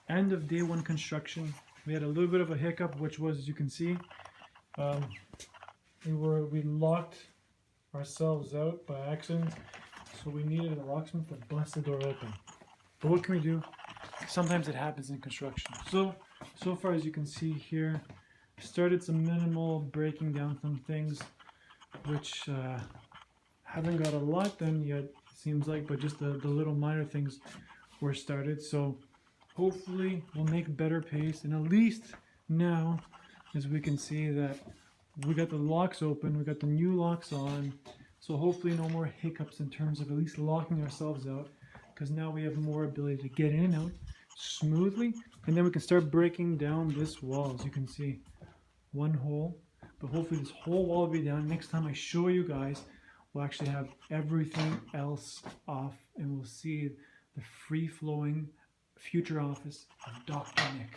end of day one construction. We had a little bit of a hiccup, which was, as you can see, we locked ourselves out by accident, so we needed a locksmith to bust the door open. But what can we do? Sometimes it happens in construction. So far, as you can see here, started some minimal breaking down some things, which haven't got a lot done yet, seems like, but just the little minor things were started. So hopefully we'll make better pace, and at least now, as we can see, that we got the locks open, we got the new locks on, so hopefully no more hiccups in terms of at least locking ourselves out, because now we have more ability to get in and out smoothly, and then we can start breaking down this wall. As you can see, one hole, but hopefully this whole wall will be down. Next time I show you guys, we'll actually have everything else off, and we'll see the free-flowing future office of Dr. Nick.